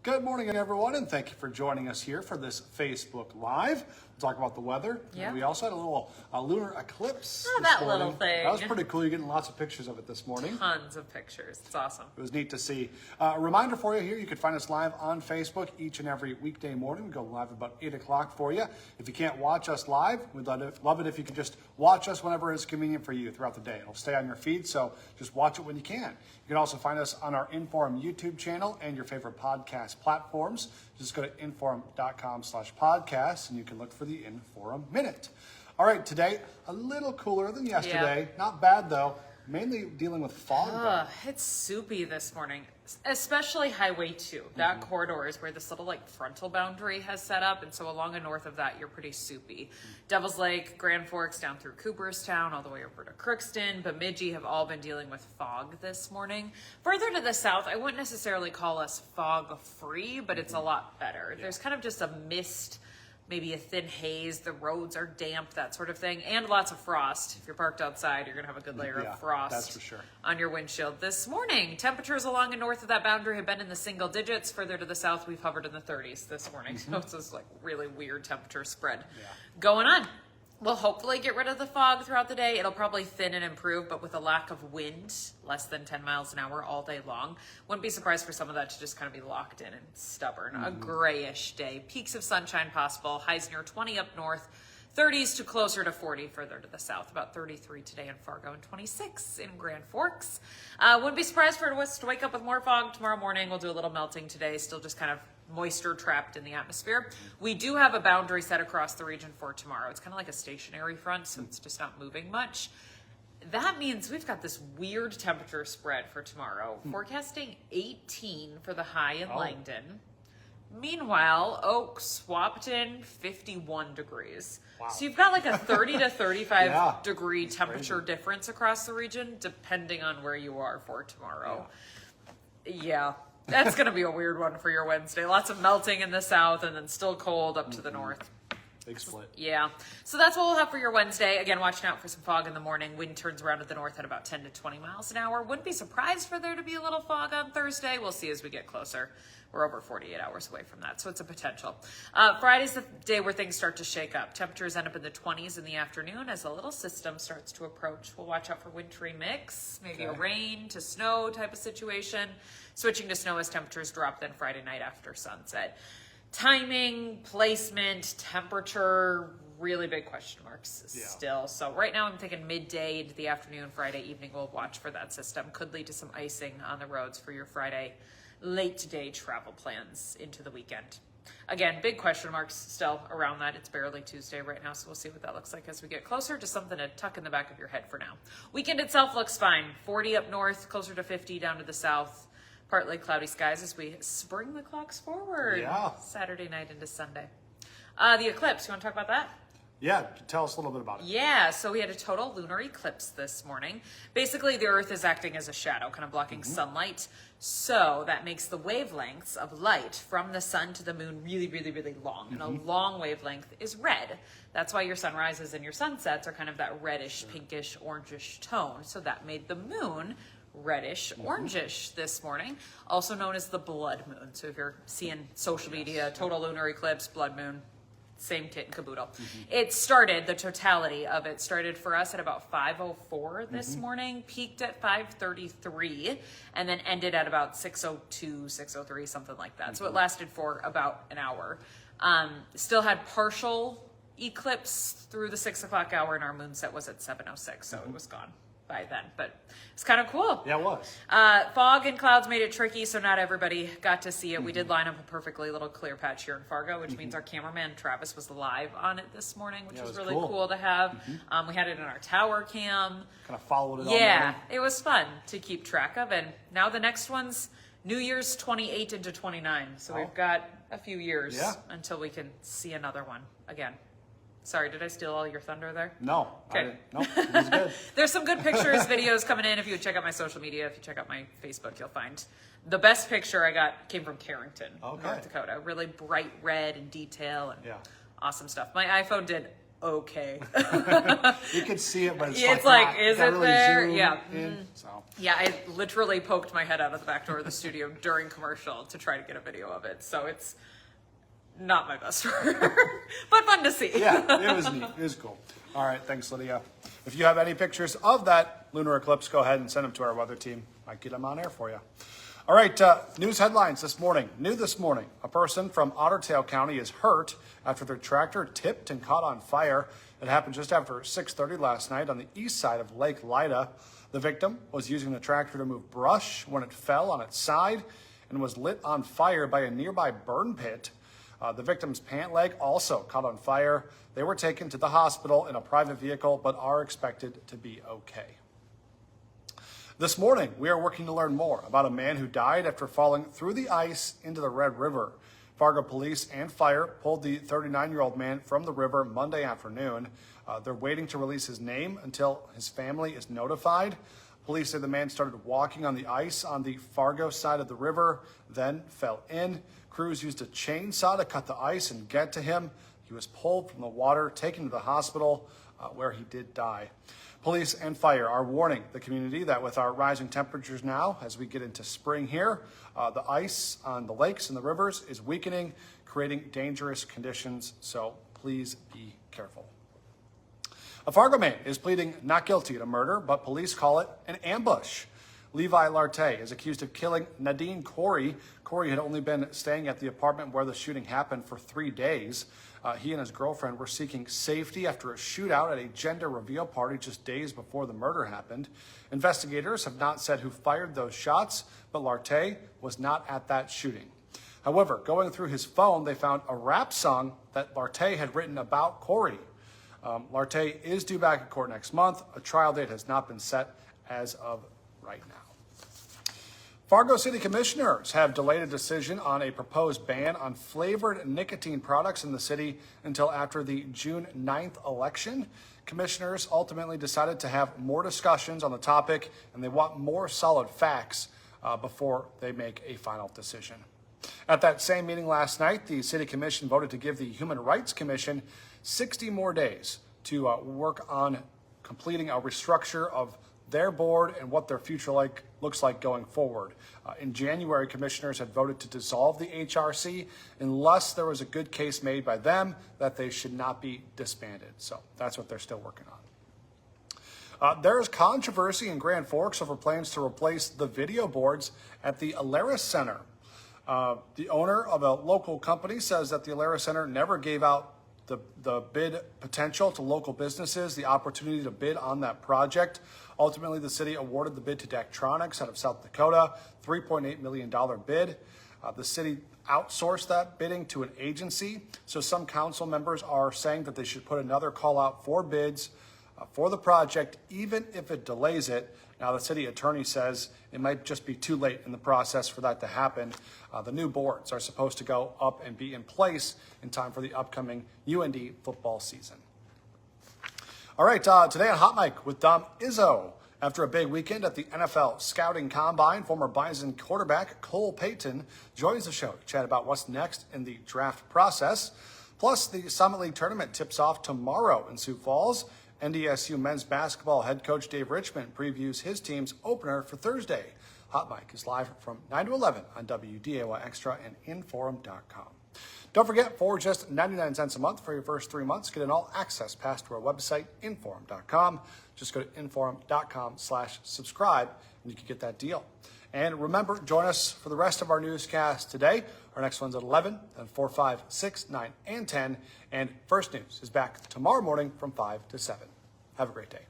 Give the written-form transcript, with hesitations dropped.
Good morning, everyone, and thank you for joining us here for this Facebook Live. We'll talk about the weather. Yeah. And we also had a little lunar eclipse Oh, this that morning. little thing. That was pretty cool. You're getting lots of pictures of it this morning. Tons of pictures. It's awesome. It was neat to see. A reminder for you here, you can find us live on Facebook each and every weekday morning. We go live about 8 o'clock for you. If you can't watch us live, we'd love it if you could just watch us whenever it's convenient for you throughout the day. It'll stay on your feed, so just watch it when you can. You can also find us on our Inforum YouTube channel and your favorite podcast platforms. Just go to inforum.com/podcast and you can look for the Inforum Minute. All right, today, a little cooler than yesterday. Yeah. Not bad, though. Mainly dealing with fog. though. It's soupy this morning, especially Highway 2. That corridor is where this little frontal boundary has set up, and so along and north of that, you're pretty soupy. Devil's Lake, Grand Forks, down through Cooperstown, all the way over to Crookston, Bemidji have all been dealing with fog this morning. Further to the south, I wouldn't necessarily call us fog-free, but it's a lot better. There's kind of just a mist, maybe a thin haze, the roads are damp, that sort of thing, and lots of frost. If you're parked outside, you're going to have a good layer of frost that's for sure. on your windshield. This morning, temperatures along and north of that boundary have been in the single digits. Further to the south, we've hovered in the 30s this morning. So it's this really weird temperature spread going on. We'll hopefully get rid of the fog throughout the day. It'll probably thin and improve, but with a lack of wind, less than 10 miles an hour all day long. Wouldn't be surprised for some of that to just kind of be locked in and stubborn. A grayish day. Peaks of sunshine possible. Highs near 20 up north. 30s to closer to 40 further to the south. About 33 today in Fargo and 26 in Grand Forks. Wouldn't be surprised for us to wake up with more fog tomorrow morning. We'll do a little melting today. Still just kind of moisture trapped in the atmosphere. We do have a boundary set across the region for tomorrow. It's kind of like a stationary front, so it's just not moving much. That means we've got this weird temperature spread for tomorrow. Forecasting 18 for the high in Langdon. Meanwhile, Oak swapped in 51 degrees. Wow. So you've got like a 30 to 35 degree temperature difference across the region, depending on where you are for tomorrow. Yeah. That's going to be a weird one for your Wednesday. Lots of melting in the south and then still cold up to the north. Big split. Yeah. So that's what we'll have for your Wednesday. Again, watching out for some fog in the morning. Wind turns around to the north at about 10 to 20 miles an hour. Wouldn't be surprised for there to be a little fog on Thursday. We'll see as we get closer. We're over 48 hours away from that, so it's a potential. Friday's the day where things start to shake up. Temperatures end up in the 20s in the afternoon as a little system starts to approach. We'll watch out for wintry mix, maybe a rain to snow type of situation. Switching to snow as temperatures drop then Friday night after sunset. Timing, placement, temperature, really big question marks still. So right now I'm thinking midday into the afternoon, Friday evening, we'll watch for that system. Could lead to some icing on the roads for your Friday late day travel plans into the weekend. Again, big question marks still around that. It's barely Tuesday right now, so we'll see what that looks like as we get closer. Just something to tuck in the back of your head for now. Weekend itself looks fine. 40 up north, closer to 50 down to the south. Partly cloudy skies as we spring the clocks forward. Yeah. Saturday night into Sunday. The eclipse, you want to talk about that? Yeah, tell us a little bit about it. Yeah, so we had a total lunar eclipse this morning. Basically, the Earth is acting as a shadow, kind of blocking sunlight. So that makes the wavelengths of light from the sun to the moon really, really, really long. And a long wavelength is red. That's why your sunrises and your sunsets are kind of that reddish, pinkish, orangish tone. So that made the moon reddish, orangish this morning, also known as the blood moon. So if you're seeing social media, total lunar eclipse, blood moon, same kit and caboodle. It started, the totality of it started for us at about 5:04 this morning, peaked at 5:33, and then ended at about 6:02, 6:03, something like that. So it lasted for about an hour. Still had partial eclipse through the 6 o'clock hour, and our moonset was at 7:06, so it was gone by then, but it's kind of cool. Yeah, it was. Fog and clouds made it tricky, so not everybody got to see it. We did line up a perfectly little clear patch here in Fargo, which means our cameraman Travis was live on it this morning, which was really cool to have. We had it in our tower cam. Kind of followed it all Yeah, it was fun to keep track of, and now the next one's New Year's 28 into 29, so we've got a few years until we can see another one again. Sorry, did I steal all your thunder there? No. Okay. No, it was good. There's some good pictures, videos coming in. If you would check out my social media, if you check out my Facebook, you'll find the best picture I got came from Carrington, North Dakota. Really bright red and detail and awesome stuff. My iPhone did okay. You can see it, but it's, It's like, like, not- is not it really there? zoomed Yeah. in, so. Yeah, I literally poked my head out of the back door of the studio during commercial to try to get a video of it. So it's not my best work, but fun to see. Yeah, it was neat. It was cool. All right, thanks, Lydia. If you have any pictures of that lunar eclipse, go ahead and send them to our weather team. Might get them on air for you. All right, news headlines this morning. New this morning, a person from Otter Tail County is hurt after their tractor tipped and caught on fire. It happened just after 6:30 last night on the east side of Lake Lydia. The victim was using the tractor to move brush when it fell on its side and was lit on fire by a nearby burn pit. The victim's pant leg also caught on fire. They were taken to the hospital in a private vehicle, but are expected to be okay. This morning, we are working to learn more about a man who died after falling through the ice into the Red River. Fargo police and fire pulled the 39-year-old man from the river Monday afternoon. They're waiting to release his name until his family is notified. Police say the man started walking on the ice on the Fargo side of the river, then fell in. Crews used a chainsaw to cut the ice and get to him. He was pulled from the water, taken to the hospital, where he did die. Police and fire are warning the community that with our rising temperatures now, as we get into spring here, the ice on the lakes and the rivers is weakening, creating dangerous conditions, so please be careful. A Fargo man is pleading not guilty to murder, but police call it an ambush. Levi Larte is accused of killing Nadine Corey. Corey had only been staying at the apartment where the shooting happened for 3 days. He and his girlfriend were seeking safety after a shootout at a gender reveal party just days before the murder happened. Investigators have not said who fired those shots, but Larte was not at that shooting. However, going through his phone, they found a rap song that Larte had written about Corey. Larte is due back in court next month. A trial date has not been set as of right now. Fargo City Commissioners have delayed a decision on a proposed ban on flavored nicotine products in the city until after the June 9th election. Commissioners ultimately decided to have more discussions on the topic, and they want more solid facts before they make a final decision. At that same meeting last night, the City Commission voted to give the Human Rights Commission 60 more days to work on completing a restructure of their board and what their future looks like going forward. In January, commissioners had voted to dissolve the HRC unless there was a good case made by them that they should not be disbanded. So that's what they're still working on. There is controversy in Grand Forks over plans to replace the video boards at the Alaris Center. The owner of a local company says that the Alaris Center never gave out the bid potential to local businesses, the opportunity to bid on that project. Ultimately, the city awarded the bid to Daktronics out of South Dakota, $3.8 million bid. The city outsourced that bidding to an agency. So some council members are saying that they should put another call out for bids for the project, even if it delays it. Now, the city attorney says it might just be too late in the process for that to happen. The new boards are supposed to go up and be in place in time for the upcoming UND football season. All right, today on Hot Mic with Dom Izzo. After a big weekend at the NFL Scouting Combine, former Bison quarterback Cole Payton joins the show to chat about what's next in the draft process. Plus, the Summit League tournament tips off tomorrow in Sioux Falls. NDSU men's basketball head coach Dave Richmond previews his team's opener for Thursday. Hot Mic is live from 9 to 11 on WDAY Extra and Inforum.com. Don't forget, for just 99 cents a month for your first 3 months, get an all-access pass to our website, Inforum.com. Just go to Inforum.com/subscribe, and you can get that deal. And remember, join us for the rest of our newscast today. Our next one's at 11, then 4, 5, 6, 9, and 10. And First News is back tomorrow morning from 5 to 7. Have a great day.